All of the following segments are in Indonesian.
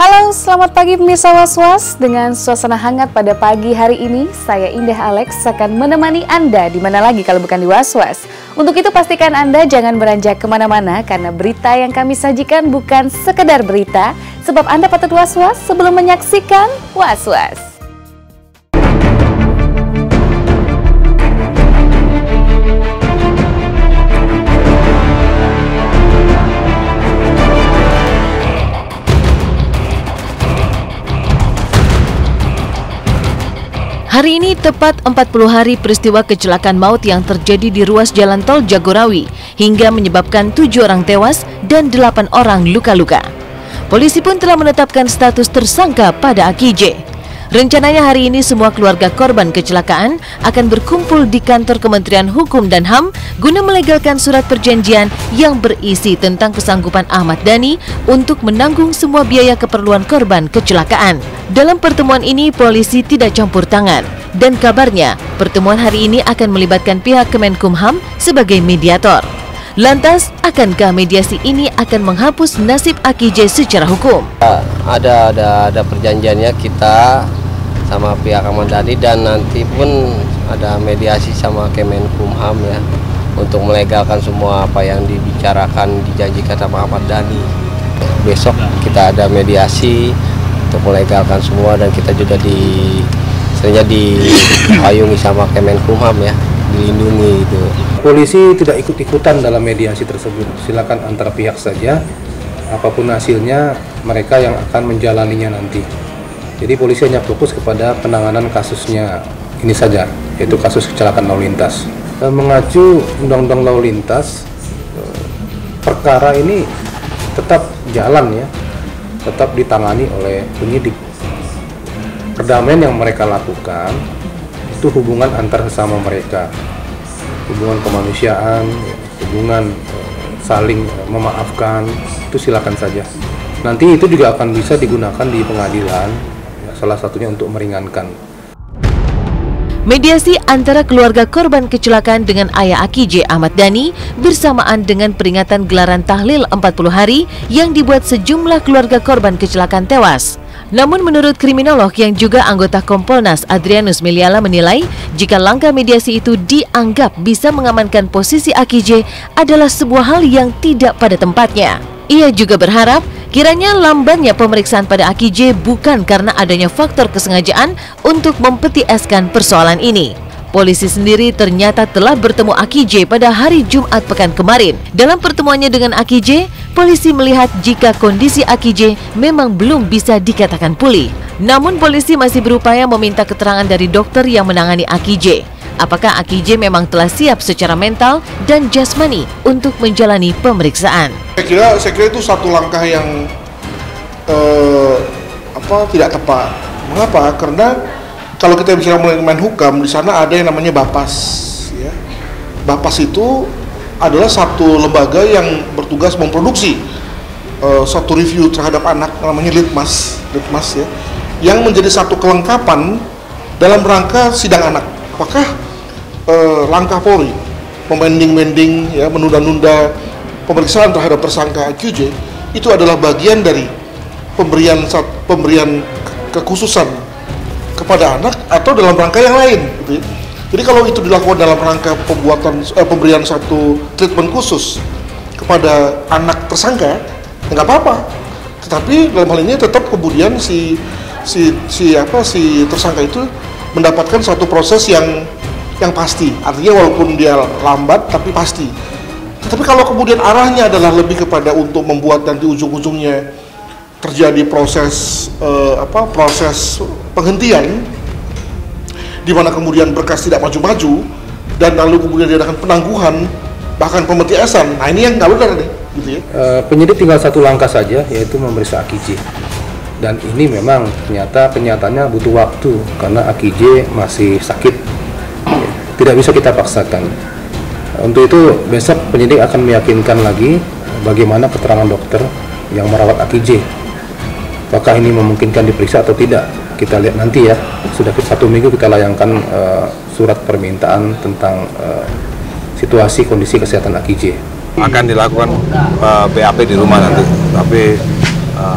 Halo, selamat pagi pemirsa Was-Was. Dengan suasana hangat pada pagi hari ini, saya Indah Alex akan menemani Anda di mana lagi kalau bukan di Was-Was. Untuk itu pastikan Anda jangan beranjak kemana-mana karena berita yang kami sajikan bukan sekedar berita, sebab Anda patut was-was sebelum menyaksikan Was-Was. Hari ini tepat 40 hari peristiwa kecelakaan maut yang terjadi di ruas jalan tol Jagorawi hingga menyebabkan 7 orang tewas dan 8 orang luka-luka. Polisi pun telah menetapkan status tersangka pada AKJ. Rencananya hari ini semua keluarga korban kecelakaan akan berkumpul di kantor Kementerian Hukum dan HAM guna melegalkan surat perjanjian yang berisi tentang kesanggupan Ahmad Dhani untuk menanggung semua biaya keperluan korban kecelakaan. Dalam pertemuan ini polisi tidak campur tangan dan kabarnya pertemuan hari ini akan melibatkan pihak Kemenkumham sebagai mediator. Lantas, akankah mediasi ini akan menghapus nasib AKJ secara hukum? Ada perjanjiannya kita sama pihak Ahmad Dhani dan nanti pun ada mediasi sama Kemenkumham ya untuk melegalkan semua apa yang dibicarakan dijanjikan sama Ahmad Dhani. Besok kita ada mediasi untuk melegalkan semua dan kita juga dipayungi sama Kemenkumham ya, dilindungi itu. Polisi tidak ikut-ikutan dalam mediasi tersebut. Silakan antar pihak saja. Apapun hasilnya mereka yang akan menjalaninya nanti. Jadi polisi hanya fokus kepada penanganan kasusnya ini saja, yaitu kasus kecelakaan lalu lintas. Mengacu Undang-Undang Lalu Lintas, perkara ini tetap jalan ya, tetap ditangani oleh penyidik. Perdamaian yang mereka lakukan itu hubungan antar sesama mereka, hubungan kemanusiaan, hubungan saling memaafkan, itu silakan saja. Nanti itu juga akan bisa digunakan di pengadilan, ya, salah satunya untuk meringankan. Mediasi antara keluarga korban kecelakaan dengan ayah AKJ Ahmad Dhani bersamaan dengan peringatan gelaran tahlil 40 hari yang dibuat sejumlah keluarga korban kecelakaan tewas. Namun menurut kriminolog yang juga anggota Kompolnas Adrianus Meliala menilai jika langkah mediasi itu dianggap bisa mengamankan posisi AKJ adalah sebuah hal yang tidak pada tempatnya. Ia juga berharap kiranya lambannya pemeriksaan pada AKJ bukan karena adanya faktor kesengajaan untuk mempetieskan persoalan ini. Polisi sendiri ternyata telah bertemu AKJ pada hari Jumat pekan kemarin. Dalam pertemuannya dengan AKJ, polisi melihat jika kondisi AKJ memang belum bisa dikatakan pulih. Namun polisi masih berupaya meminta keterangan dari dokter yang menangani AKJ. Apakah AKJ memang telah siap secara mental dan jasmani untuk menjalani pemeriksaan? Saya kira itu satu langkah yang tidak tepat. Mengapa? Karena kalau kita bicara mengenai Menhukam, di sana ada yang namanya Bapas. Ya. Bapas itu adalah satu lembaga yang bertugas memproduksi satu review terhadap anak, namanya Litmas ya, yang menjadi satu kelengkapan dalam rangka sidang anak. Apakah langkah Polri memending-mending, ya, menunda-nunda pemeriksaan terhadap tersangka AKJ itu adalah bagian dari pemberian kekhususan kepada anak atau dalam rangka yang lain gitu ya. Jadi kalau itu dilakukan dalam rangka pemberian satu treatment khusus kepada anak tersangka, ya nggak apa-apa. Tetapi dalam hal ini tetap kemudian si tersangka itu mendapatkan satu proses yang pasti. Artinya walaupun dia lambat tapi pasti. Tetapi kalau kemudian arahnya adalah lebih kepada untuk membuat nanti ujung-ujungnya terjadi proses penghentian, di mana kemudian berkas tidak maju-maju dan lalu kemudian diadakan penangguhan bahkan pemetiasan. Nah ini yang nggak benar nih, gitu ya. Penyidik tinggal satu langkah saja, yaitu memeriksa AKJ. Dan ini memang kenyataannya butuh waktu karena AKJ masih sakit, tidak bisa kita paksakan. Untuk itu besok penyidik akan meyakinkan lagi bagaimana keterangan dokter yang merawat AKJ. Apakah ini memungkinkan diperiksa atau tidak? Kita lihat nanti ya. Sudah 1 minggu kita layangkan surat permintaan tentang situasi kondisi kesehatan AKJ. Akan dilakukan BAP di rumah nanti, tapi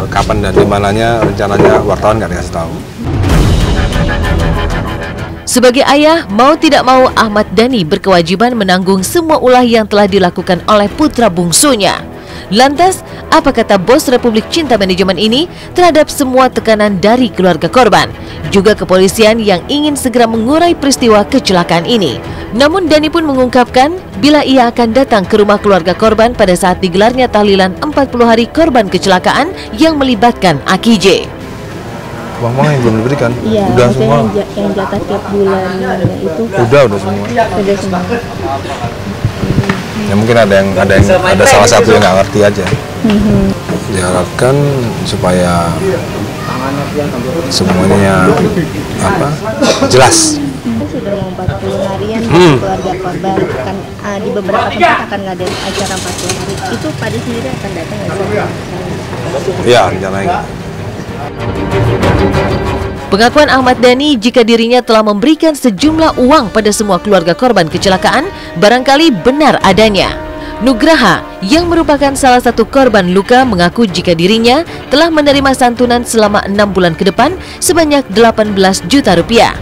kapan dan di mananya rencananya wartawan nggak dikasih tahu. Sebagai ayah, mau tidak mau Ahmad Dhani berkewajiban menanggung semua ulah yang telah dilakukan oleh putra bungsunya. Lantas, apa kata bos Republik Cinta Manajemen ini terhadap semua tekanan dari keluarga korban, juga kepolisian yang ingin segera mengurai peristiwa kecelakaan ini? Namun Dhani pun mengungkapkan bila ia akan datang ke rumah keluarga korban pada saat digelarnya tahlilan 40 hari korban kecelakaan yang melibatkan AKJ. Uang-uang yang belum diberikan? Iya, udah semua. yang jatah tiap bulan itu. Udah semua. Udah semua. Ya mungkin ada salah satu yang nggak ngerti aja. Diharapkan supaya semuanya jelas. Kita sudah mau 40 harian keluarga korban, kan di beberapa tempat akan ngadain acara 40 hari. Itu Padi sendiri akan datang nggak sih? Iya, rencananya. Pengakuan Ahmad Dhani jika dirinya telah memberikan sejumlah uang pada semua keluarga korban kecelakaan barangkali benar adanya. Nugraha yang merupakan salah satu korban luka mengaku jika dirinya telah menerima santunan selama 6 bulan ke depan sebanyak 18 juta rupiah.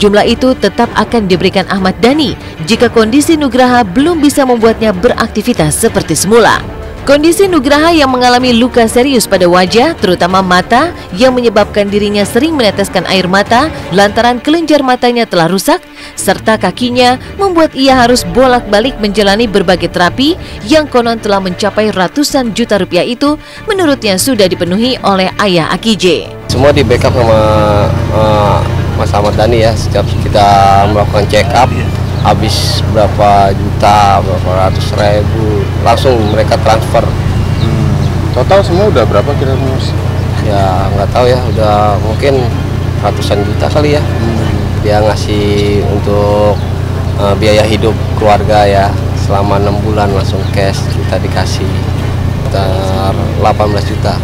Jumlah itu tetap akan diberikan Ahmad Dhani jika kondisi Nugraha belum bisa membuatnya beraktivitas seperti semula. Kondisi Nugraha yang mengalami luka serius pada wajah, terutama mata, yang menyebabkan dirinya sering meneteskan air mata lantaran kelenjar matanya telah rusak, serta kakinya membuat ia harus bolak-balik menjalani berbagai terapi yang konon telah mencapai ratusan juta rupiah itu, menurutnya sudah dipenuhi oleh ayah AKJ. Semua di backup sama Mas Ahmad Dhani ya, setiap kita melakukan check up, habis berapa juta, berapa ratus ribu, langsung mereka transfer. Total semua udah berapa kira-kira? Ya nggak tahu ya, udah mungkin ratusan juta kali ya. Dia ngasih untuk biaya hidup keluarga ya, selama 6 bulan langsung cash kita dikasih sekitar 18 juta.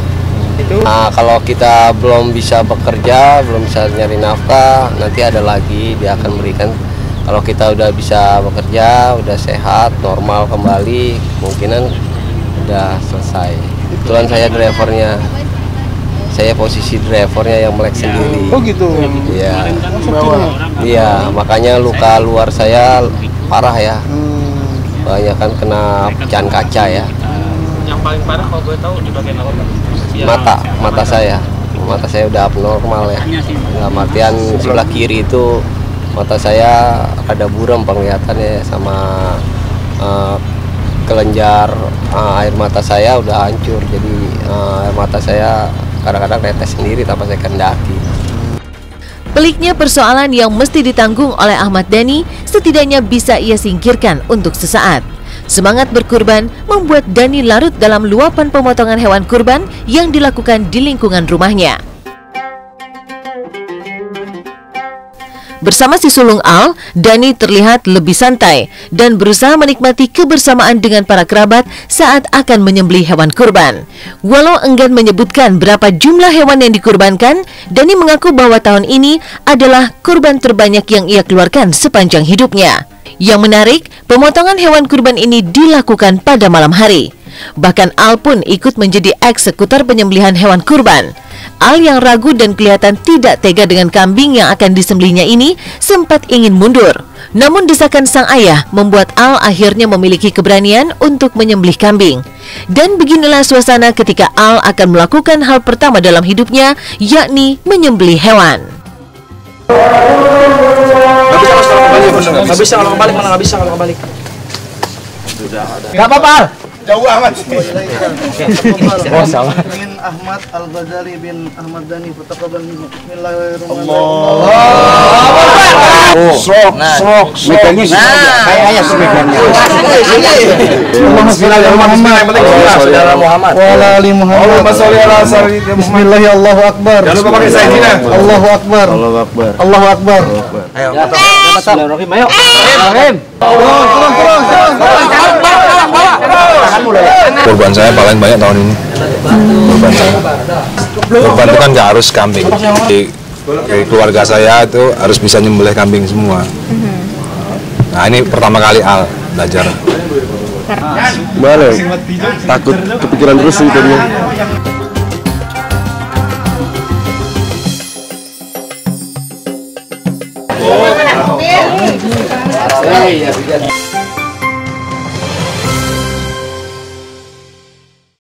Nah, kalau kita belum bisa bekerja, belum bisa nyari nafkah, nanti ada lagi dia akan berikan. Kalau kita udah bisa bekerja, udah sehat, normal kembali, kemungkinan udah selesai. Kebetulan saya drivernya, saya posisi drivernya yang melek sendiri. Oh gitu? Iya. Iya, makanya luka luar saya parah ya. Banyak kan kena pecahan kaca ya. Yang paling parah kalau gue tahu di bagian apa? Mata saya udah abnormal ya. Dalam artian sebelah kiri itu mata saya ada buram penglihatannya, sama kelenjar air mata saya udah hancur, jadi air mata saya kadang-kadang netes sendiri tanpa saya kendaki. Peliknya persoalan yang mesti ditanggung oleh Ahmad Dhani setidaknya bisa ia singkirkan untuk sesaat. Semangat berkurban membuat Dhani larut dalam luapan pemotongan hewan kurban yang dilakukan di lingkungan rumahnya. Bersama si sulung Al, Dhani terlihat lebih santai dan berusaha menikmati kebersamaan dengan para kerabat saat akan menyembelih hewan kurban. Walau enggan menyebutkan berapa jumlah hewan yang dikurbankan, Dhani mengaku bahwa tahun ini adalah kurban terbanyak yang ia keluarkan sepanjang hidupnya. Yang menarik, pemotongan hewan kurban ini dilakukan pada malam hari. Bahkan Al pun ikut menjadi eksekutor penyembelihan hewan kurban. Al yang ragu dan kelihatan tidak tega dengan kambing yang akan disembelihnya ini sempat ingin mundur. Namun desakan sang ayah membuat Al akhirnya memiliki keberanian untuk menyembelih kambing. Dan beginilah suasana ketika Al akan melakukan hal pertama dalam hidupnya, yakni menyembelih hewan. Nggak bisa kalau kebalik, mana nggak bisa kalau kebalik. Nggak apa-apa. Jauh amat. Oh salah. Bin Ahmad Al-Ghazali bin Ahmad Dhani Fataqabbal minhu. Bismillahirrahmanirrahim. Mikanya kayaknya semikanya. Saudara Muhammad. Wa ali Muhammad. Bismillah, Allahu Akbar. Jangan lupa pakai sayyidina. Allahu Akbar. Allahu Akbar. Allahu Akbar. Ayo, Bismillahirrahmanirrahim. Ayo. Kurban saya paling banyak tahun ini. Kurban itu kan nggak harus kambing. Di keluarga saya itu harus bisa nyembelih kambing semua. Nah ini pertama kali Al belajar. Mana? Takut kepikiran terus sih tadinya. Iya,